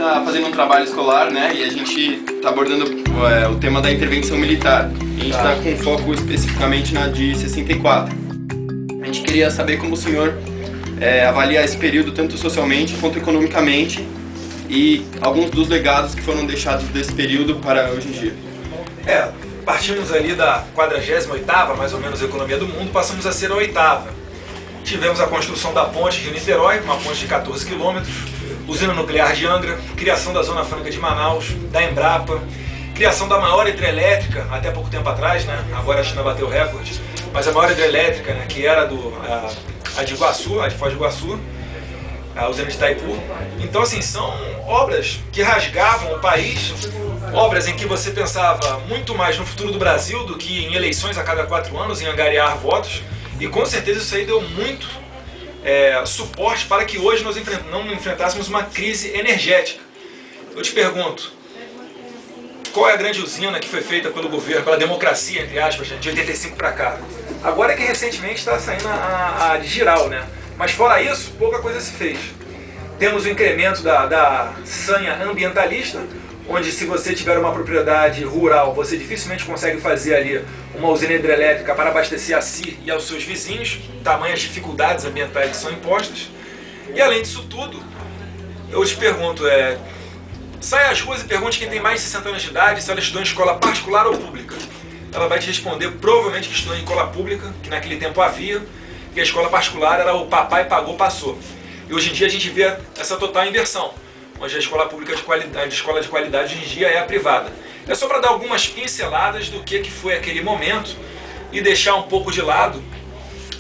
está fazendo um trabalho escolar, né, e a gente está abordando o tema da intervenção militar. A gente está com foco especificamente na de 64. A gente queria saber como o senhor avalia esse período tanto socialmente quanto economicamente e alguns dos legados que foram deixados desse período para hoje em dia. Partimos ali da 48ª, mais ou menos, economia do mundo, passamos a ser a 8ª. Tivemos a construção da ponte Rio-Niterói, uma ponte de 14 quilômetros, usina nuclear de Angra, criação da Zona Franca de Manaus, da Embrapa, criação da maior hidrelétrica, até pouco tempo atrás, né? Agora a China bateu recorde, mas a maior hidrelétrica, né, que era a de Iguaçu, a de Foz do Iguaçu, a usina de Itaipu. Então, assim, são obras que rasgavam o país, obras em que você pensava muito mais no futuro do Brasil do que em eleições a cada 4 anos, em angariar votos, e com certeza isso aí deu muito suporte para que hoje nós não enfrentássemos uma crise energética. Eu te pergunto, qual é a grande usina que foi feita pelo governo, pela democracia, entre aspas, de 85 para cá? Agora é que recentemente está saindo a de Giral, né? Mas fora isso, pouca coisa se fez. Temos o incremento da sanha ambientalista, onde se você tiver uma propriedade rural, você dificilmente consegue fazer ali uma usina hidrelétrica para abastecer a si e aos seus vizinhos, tamanhas dificuldades ambientais que são impostas. E além disso tudo, eu te pergunto, sai às ruas e pergunte quem tem mais de 60 anos de idade se ela estudou em escola particular ou pública. Ela vai te responder provavelmente que estudou em escola pública, que naquele tempo havia, e a escola particular era o papai pagou, passou. E hoje em dia a gente vê essa total inversão, onde a escola pública de qualidade, a escola de qualidade hoje em dia é a privada. É só para dar algumas pinceladas do que foi aquele momento e deixar um pouco de lado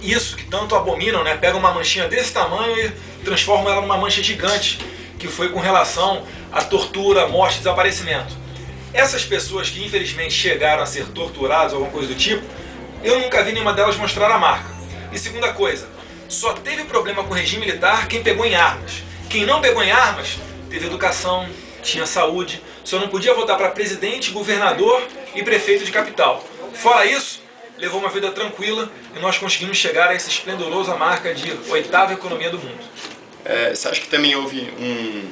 isso que tanto abominam, né? Pega uma manchinha desse tamanho e transforma ela numa mancha gigante, que foi com relação à tortura, morte e desaparecimento. Essas pessoas que infelizmente chegaram a ser torturadas ou alguma coisa do tipo, eu nunca vi nenhuma delas mostrar a marca. E segunda coisa, só teve problema com o regime militar quem pegou em armas. Quem não pegou em armas teve educação, tinha saúde, só não podia votar para presidente, governador e prefeito de capital. Fora isso, levou uma vida tranquila e nós conseguimos chegar a essa esplendorosa marca de 8ª economia do mundo. Você acha que também houve um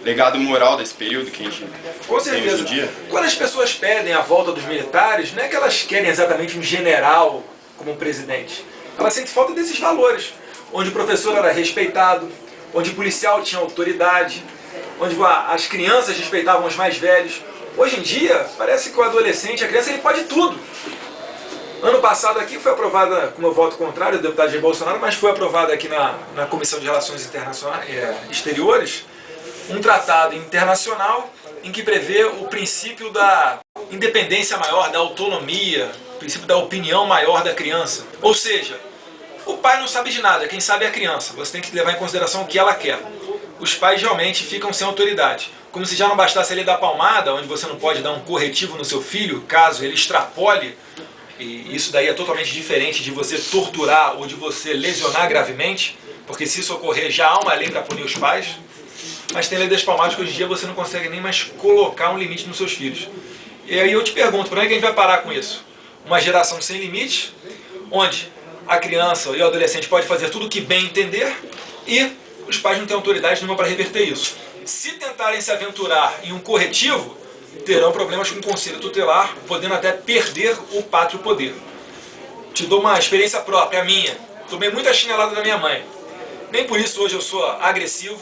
legado moral desse período que a gente Com certeza. tem hoje em dia? Quando as pessoas pedem a volta dos militares, não é que elas querem exatamente um general como um presidente. Elas sentem falta desses valores, onde o professor era respeitado, onde o policial tinha autoridade, onde as crianças respeitavam os mais velhos. Hoje em dia, parece que o adolescente, a criança, ele pode tudo. Ano passado aqui foi aprovada, com meu voto contrário, do deputado Jair Bolsonaro, mas foi aprovada aqui na Comissão de Relações Exteriores, um tratado internacional em que prevê o princípio da independência maior, da autonomia, o princípio da opinião maior da criança. Ou seja, o pai não sabe de nada, quem sabe é a criança. Você tem que levar em consideração o que ela quer. Os pais realmente ficam sem autoridade. Como se já não bastasse ele dar palmada, onde você não pode dar um corretivo no seu filho, caso ele extrapole. E isso daí é totalmente diferente de você torturar ou de você lesionar gravemente, porque se isso ocorrer já há uma lei para punir os pais. Mas tem lei das palmadas que hoje em dia você não consegue nem mais colocar um limite nos seus filhos. E aí eu te pergunto, por onde é que a gente vai parar com isso? Uma geração sem limites, onde a criança e o adolescente pode fazer tudo o que bem entender e os pais não têm autoridade nenhuma para reverter isso. Se tentarem se aventurar em um corretivo, terão problemas com o conselho tutelar, podendo até perder o pátrio poder. Te dou uma experiência própria, a minha. Tomei muita chinelada da minha mãe. Nem por isso hoje eu sou agressivo,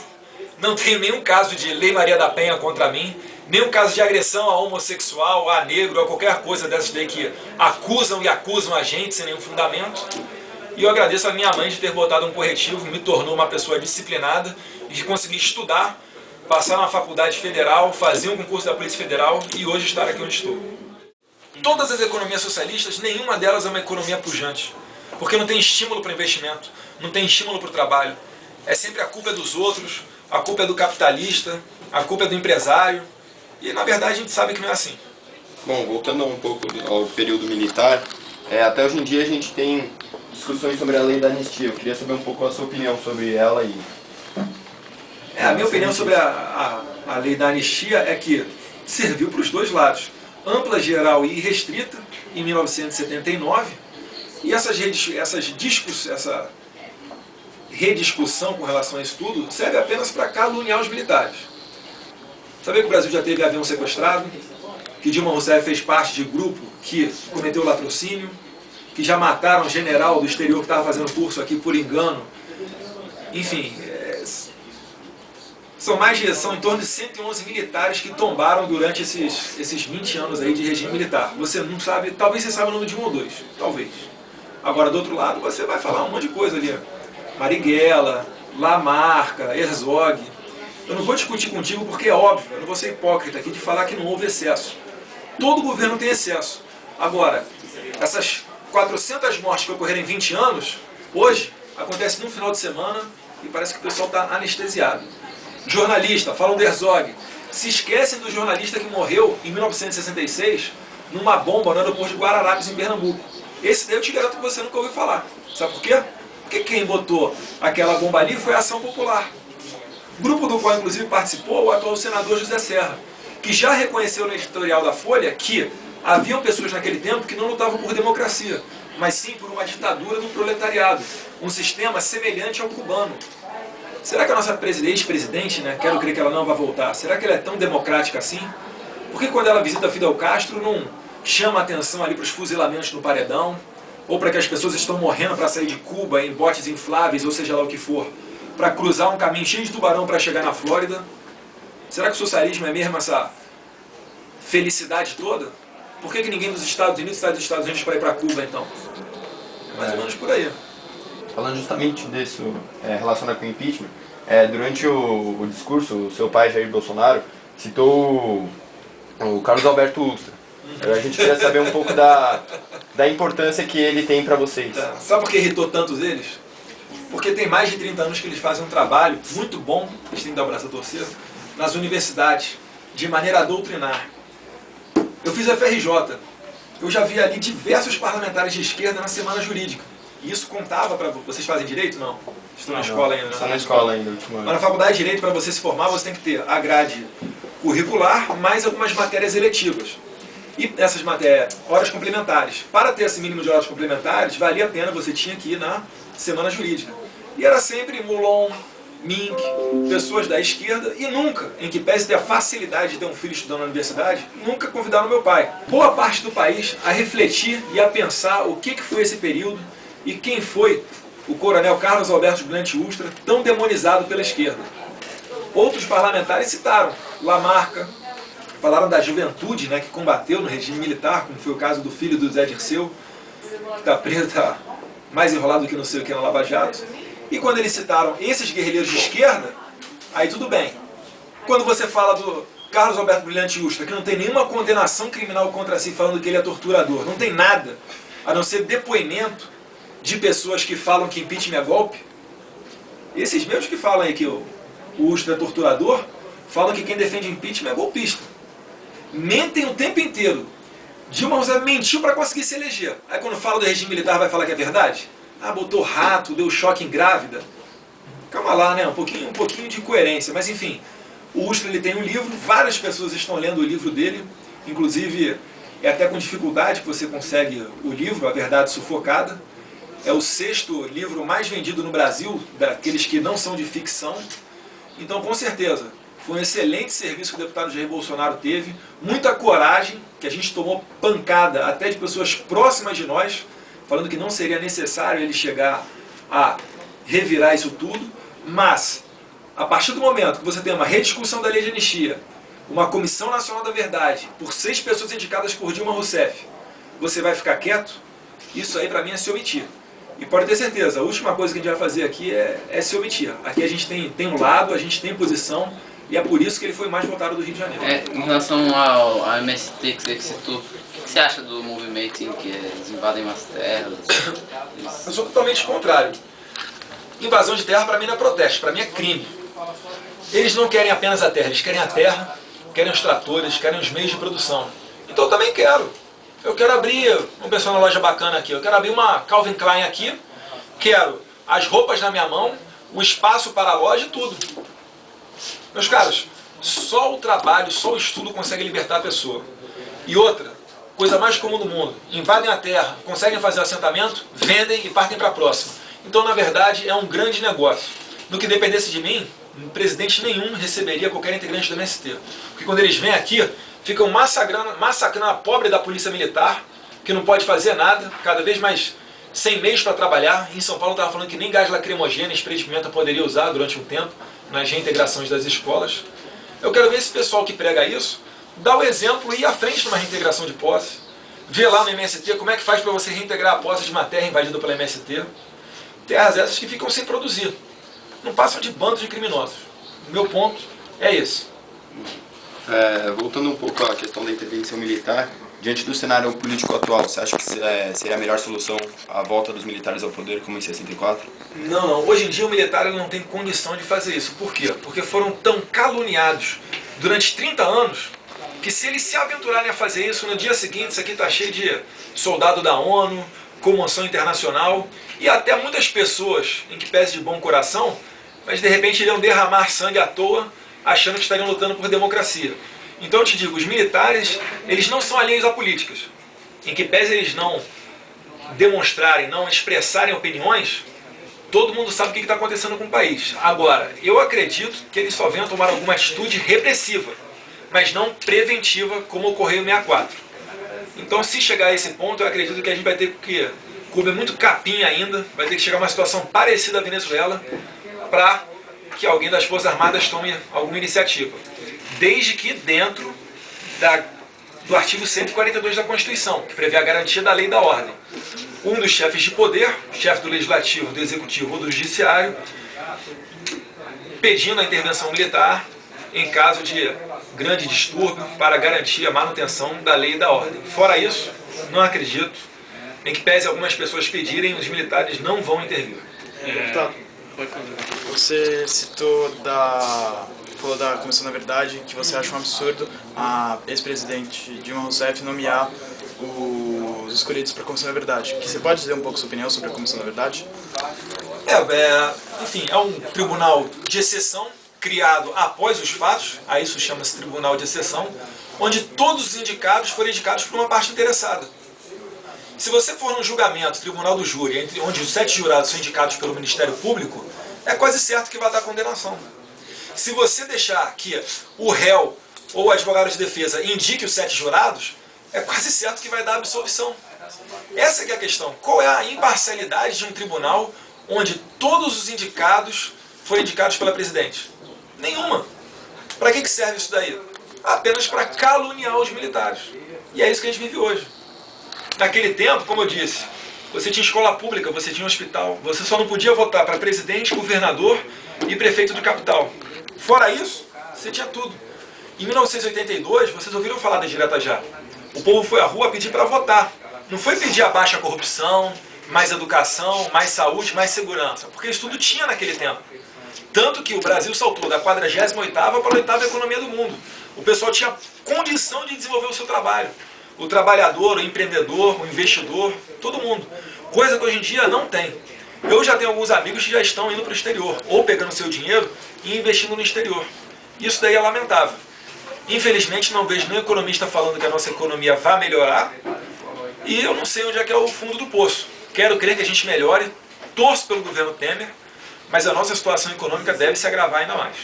não tenho nenhum caso de Lei Maria da Penha contra mim, nenhum caso de agressão a homossexual, a negro, a qualquer coisa dessas daí que acusam a gente sem nenhum fundamento. E eu agradeço a minha mãe de ter botado um corretivo, me tornou uma pessoa disciplinada e de conseguir estudar, passar na faculdade federal, fazer um concurso da Polícia Federal e hoje estar aqui onde estou. Todas as economias socialistas, nenhuma delas é uma economia pujante, porque não tem estímulo para investimento, não tem estímulo para o trabalho. É sempre a culpa dos outros, a culpa é do capitalista, a culpa é do empresário, e na verdade a gente sabe que não é assim. Bom, voltando um pouco ao período militar, até hoje em dia a gente tem discussões sobre a lei da anistia. Eu queria saber um pouco a sua opinião sobre ela e... A minha opinião sobre a lei da anistia é que serviu para os dois lados. Ampla, geral e irrestrita, em 1979, e essa rediscussão com relação a isso tudo serve apenas para caluniar os militares. Sabia que o Brasil já teve avião sequestrado? Que Dilma Rousseff fez parte de grupo que cometeu latrocínio? Que já mataram um general do exterior que estava fazendo curso aqui por engano? Enfim, são em torno de 111 militares que tombaram durante esses 20 anos aí de regime militar. Você não sabe, talvez você saiba o nome de um ou dois, talvez. Agora, do outro lado, você vai falar um monte de coisa ali. Marighella, Lamarca, Herzog. Eu não vou discutir contigo porque é óbvio, eu não vou ser hipócrita aqui de falar que não houve excesso. Todo governo tem excesso. Agora, essas 400 mortes que ocorreram em 20 anos, hoje, acontece num final de semana e parece que o pessoal está anestesiado. Jornalista, falam do Herzog. Se esquecem do jornalista que morreu em 1966 numa bomba no aeroporto de Guararapes, em Pernambuco. Esse daí eu te garanto que você nunca ouviu falar. Sabe por quê? Porque quem botou aquela bomba ali foi a Ação Popular. Grupo do qual, inclusive, participou o atual senador José Serra, que já reconheceu no editorial da Folha que haviam pessoas naquele tempo que não lutavam por democracia, mas sim por uma ditadura do proletariado, um sistema semelhante ao cubano. Será que a nossa ex-presidente, né, quero crer que ela não vai voltar, será que ela é tão democrática assim? Por que quando ela visita Fidel Castro não chama a atenção ali para os fuzilamentos no paredão, ou para que as pessoas estão morrendo para sair de Cuba em botes infláveis, ou seja lá o que for, para cruzar um caminho cheio de tubarão para chegar na Flórida? Será que o socialismo é mesmo essa felicidade toda? Por que ninguém dos Estados Unidos sai dos Estados Unidos para ir para Cuba, então? Mais ou menos por aí. Falando justamente disso, relacionado com o impeachment, durante o discurso, o seu pai, Jair Bolsonaro, citou o Carlos Alberto Ustra. A gente queria saber um pouco da importância que ele tem para vocês. Tá. Sabe por que irritou tantos eles? Porque tem mais de 30 anos que eles fazem um trabalho muito bom, eles têm que dar o braço a torcer, nas universidades, de maneira a doutrinar. Eu fiz a FRJ, eu já vi ali diversos parlamentares de esquerda na semana jurídica. E isso contava para... Vocês fazem direito? Não. Estão na escola ainda. Estão na escola ainda, último ano. Mas na faculdade de direito, para você se formar, você tem que ter a grade curricular, mais algumas matérias eletivas. E essas matérias, horas complementares. Para ter esse mínimo de horas complementares, valia a pena, você tinha que ir na semana jurídica. E era sempre Moulon, Mink, pessoas da esquerda, e nunca, em que pese ter a facilidade de ter um filho estudando na universidade, nunca convidaram meu pai. Boa parte do país a refletir e a pensar o que foi esse período e quem foi o coronel Carlos Alberto Brilhante Ustra, tão demonizado pela esquerda. Outros parlamentares citaram Lamarca, falaram da juventude, né, que combateu no regime militar, como foi o caso do filho do Zé Dirceu, que está preso, tá mais enrolado do que não sei o que no Lava Jato. E quando eles citaram esses guerrilheiros de esquerda, aí tudo bem. Quando você fala do Carlos Alberto Brilhante Ustra, que não tem nenhuma condenação criminal contra si falando que ele é torturador, não tem nada, a não ser depoimento de pessoas que falam que impeachment é golpe, esses mesmos que falam aí que o Ustra é torturador, falam que quem defende impeachment é golpista. Mentem o tempo inteiro. Dilma Rousseff mentiu para conseguir se eleger. Aí quando fala do regime militar vai falar que é verdade? Ah, botou rato, deu choque em grávida. Calma lá, né? Um pouquinho de coerência. Mas enfim, o Ustra ele tem um livro, várias pessoas estão lendo o livro dele, inclusive é até com dificuldade que você consegue o livro, A Verdade Sufocada. É o 6º livro mais vendido no Brasil, daqueles que não são de ficção. Então, com certeza, foi um excelente serviço que o deputado Jair Bolsonaro teve, muita coragem, que a gente tomou pancada até de pessoas próximas de nós, falando que não seria necessário ele chegar a revirar isso tudo, mas, a partir do momento que você tem uma rediscussão da lei de anistia, uma Comissão Nacional da Verdade, por 6 pessoas indicadas por Dilma Rousseff, você vai ficar quieto? Isso aí, para mim, é se omitir. E pode ter certeza, a última coisa que a gente vai fazer aqui é se omitir. Aqui a gente tem um lado, a gente tem posição, e é por isso que ele foi mais votado do Rio de Janeiro. Em relação ao MST que você citou, o que você acha do movimento em que eles invadem umas terras? Eu sou totalmente contrário. Invasão de terra para mim não é protesto, para mim é crime. Eles não querem apenas a terra, eles querem a terra, querem os tratores, querem os meios de produção. Então eu também quero. Eu quero abrir, vamos pensar numa loja bacana aqui, eu quero abrir uma Calvin Klein aqui, quero as roupas na minha mão, o espaço para a loja e tudo. Meus caros, só o trabalho, só o estudo consegue libertar a pessoa. E outra, coisa mais comum do mundo, invadem a terra, conseguem fazer o assentamento, vendem e partem para a próxima. Então, na verdade, é um grande negócio. No que dependesse de mim, presidente nenhum receberia qualquer integrante do MST. Porque quando eles vêm aqui, ficam massacrando a pobre da polícia militar, que não pode fazer nada, cada vez mais sem meios para trabalhar. Em São Paulo estava falando que nem gás lacrimogêneo, spray de pimenta poderia usar durante um tempo nas reintegrações das escolas. Eu quero ver esse pessoal que prega isso, dar o exemplo e ir à frente numa reintegração de posse. Ver lá no MST como é que faz para você reintegrar a posse de uma terra invadida pela MST. Terras essas que ficam sem produzir. Não passam de bandos de criminosos. O meu ponto é esse. Voltando um pouco à questão da intervenção militar, diante do cenário político atual, você acha que seria a melhor solução a volta dos militares ao poder, como em 64? Não. Hoje em dia o militar ele não tem condição de fazer isso. Por quê? Porque foram tão caluniados durante 30 anos que se eles se aventurarem a fazer isso, no dia seguinte isso aqui está cheio de soldado da ONU, comoção internacional e até muitas pessoas em que pese de bom coração, mas de repente iriam derramar sangue à toa, achando que estariam lutando por democracia. Então eu te digo, os militares, eles não são alheios a políticas. Em que pese eles não demonstrarem, não expressarem opiniões, todo mundo sabe o que está acontecendo com o país. Agora, eu acredito que eles só venham tomar alguma atitude repressiva, mas não preventiva, como ocorreu em 64. Então, se chegar a esse ponto, eu acredito que a gente vai ter que comer muito capim ainda, vai ter que chegar a uma situação parecida à Venezuela, para que alguém das Forças Armadas tome alguma iniciativa. Desde que dentro do artigo 142 da Constituição, que prevê a garantia da lei e da ordem. Um dos chefes de poder, chefe do Legislativo, do Executivo ou do Judiciário, pedindo a intervenção militar em caso de grande distúrbio para garantir a manutenção da lei e da ordem. Fora isso, não acredito, em que pese algumas pessoas pedirem, os militares não vão intervir. Você falou da Comissão da Verdade, que você acha um absurdo a ex-presidente Dilma Rousseff nomear os escolhidos para a Comissão da Verdade. Você pode dizer um pouco sua opinião sobre a Comissão da Verdade? Enfim, é um tribunal de exceção criado após os fatos, a isso chama-se tribunal de exceção, onde todos os indicados foram indicados por uma parte interessada. Se você for num julgamento, tribunal do júri, onde os 7 jurados são indicados pelo Ministério Público, é quase certo que vai dar condenação. Se você deixar que o réu ou o advogado de defesa indique os 7 jurados, é quase certo que vai dar absolvição. Essa que é a questão. Qual é a imparcialidade de um tribunal onde todos os indicados foram indicados pela presidente? Nenhuma. Para que serve isso daí? Apenas para caluniar os militares. E é isso que a gente vive hoje. Naquele tempo, como eu disse, você tinha escola pública, você tinha hospital, você só não podia votar para presidente, governador e prefeito de capital. Fora isso, você tinha tudo. Em 1982, vocês ouviram falar da direta já. O povo foi à rua pedir para votar. Não foi pedir a baixa corrupção, mais educação, mais saúde, mais segurança, porque isso tudo tinha naquele tempo. Tanto que o Brasil saltou da 48ª para a 8ª economia do mundo. O pessoal tinha condição de desenvolver o seu trabalho. O trabalhador, o empreendedor, o investidor, todo mundo. Coisa que hoje em dia não tem. Eu já tenho alguns amigos que já estão indo para o exterior, ou pegando seu dinheiro e investindo no exterior. Isso daí é lamentável. Infelizmente não vejo nenhum economista falando que a nossa economia vai melhorar, e eu não sei onde é que é o fundo do poço. Quero crer que a gente melhore, torço pelo governo Temer, mas a nossa situação econômica deve se agravar ainda mais.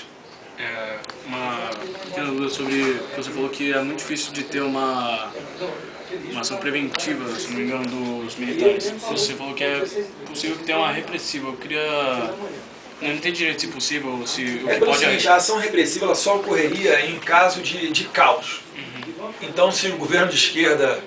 Uma pequena dúvida sobre... Você falou que é muito difícil de ter uma ação preventiva, se não me engano, dos militares. Você falou que é possível que tenha uma repressiva. Eu queria... Não entendi direito se possível, se o que pode... Seguinte, a ação repressiva ela só ocorreria em caso de caos. Então, se o governo de esquerda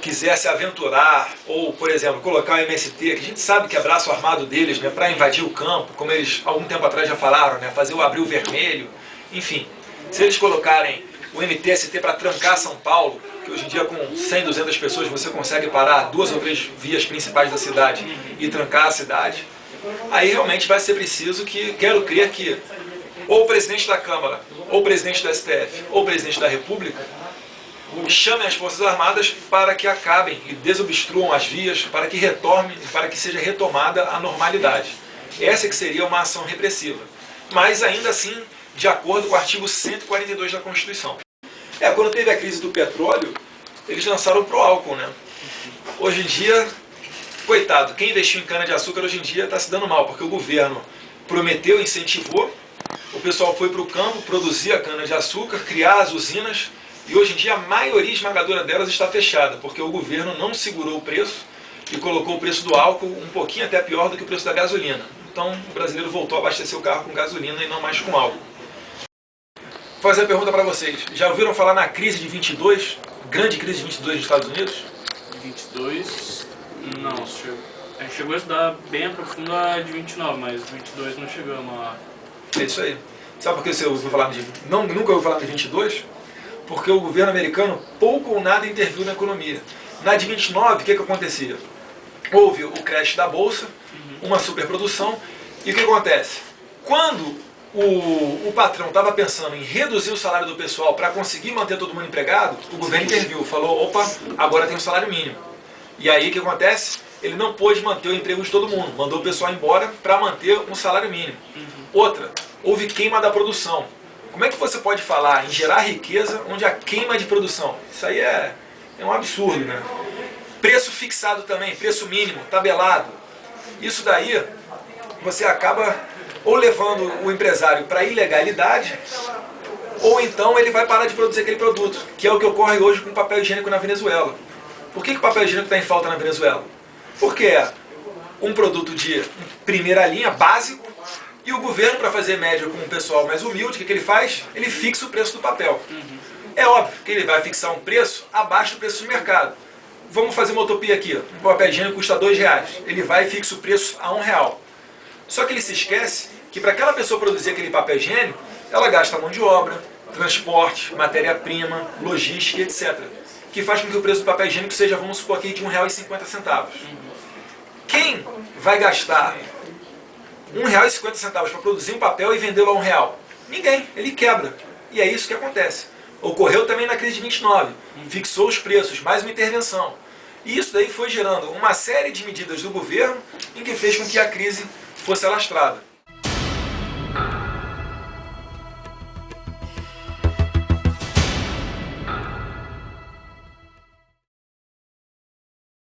quisesse aventurar, ou, por exemplo, colocar o MST, que a gente sabe que é braço armado deles, né, para invadir o campo, como eles algum tempo atrás já falaram, né, fazer o abril vermelho, enfim. Se eles colocarem o MTST para trancar São Paulo, que hoje em dia com 100, 200 pessoas você consegue parar 2 ou 3 vias principais da cidade e trancar a cidade, aí realmente vai ser preciso que, quero crer que, ou o presidente da Câmara, ou o presidente do STF, ou o presidente da República, chamem as Forças Armadas para que acabem e desobstruam as vias, para que retorne, para que seja retomada a normalidade. Essa que seria uma ação repressiva. Mas ainda assim, de acordo com o artigo 142 da Constituição. Quando teve a crise do petróleo, eles lançaram pro álcool, né? Hoje em dia, coitado, quem investiu em cana-de-açúcar hoje em dia está se dando mal, porque o governo prometeu, incentivou, o pessoal foi para o campo, produzir a cana-de-açúcar, criar as usinas, e hoje em dia a maioria esmagadora delas está fechada, porque o governo não segurou o preço e colocou o preço do álcool um pouquinho até pior do que o preço da gasolina. Então o brasileiro voltou a abastecer o carro com gasolina e não mais com álcool. Vou fazer a pergunta para vocês. Já ouviram falar na crise de 22? Grande crise de 22 nos Estados Unidos? 22, não, a gente chegou a estudar bem a profunda a de 29, mas 22 não chegamos a... É isso aí. Sabe por que você ouviu falar de... nunca ouviu falar de 22? Porque o governo americano pouco ou nada interviu na economia. Na de 29, o que acontecia? Houve o crash da bolsa, uma superprodução, e o que acontece? Quando o patrão estava pensando em reduzir o salário do pessoal para conseguir manter todo mundo empregado, o governo interviu, falou, opa, agora tem um salário mínimo. E aí o que acontece? Ele não pôde manter o emprego de todo mundo, mandou o pessoal embora para manter um salário mínimo. Outra, houve queima da produção. Como é que você pode falar em gerar riqueza onde há queima de produção? Isso aí é um absurdo, né? Preço fixado também, preço mínimo, tabelado. Isso daí você acaba ou levando o empresário para a ilegalidade, ou então ele vai parar de produzir aquele produto, que é o que ocorre hoje com o papel higiênico na Venezuela. Por que o papel higiênico está em falta na Venezuela? Porque é um produto de primeira linha, básico, e o governo, para fazer média com o pessoal mais humilde, o que ele faz? Ele fixa o preço do papel. É óbvio que ele vai fixar um preço abaixo do preço de mercado. Vamos fazer uma utopia aqui. Um papel higiênico custa R$2. Ele vai e fixa o preço a R$1. Só que ele se esquece que para aquela pessoa produzir aquele papel higiênico, ela gasta mão de obra, transporte, matéria-prima, logística, etc. Que faz com que o preço do papel higiênico seja, vamos supor aqui, de R$1,50. Quem vai gastar R$1,50 para produzir um papel e vendê-lo a R$1? Ninguém, ele quebra. E é isso que acontece. Ocorreu também na crise de 29, fixou os preços, mais uma intervenção. E isso daí foi gerando uma série de medidas do governo em que fez com que a crise fosse alastrada.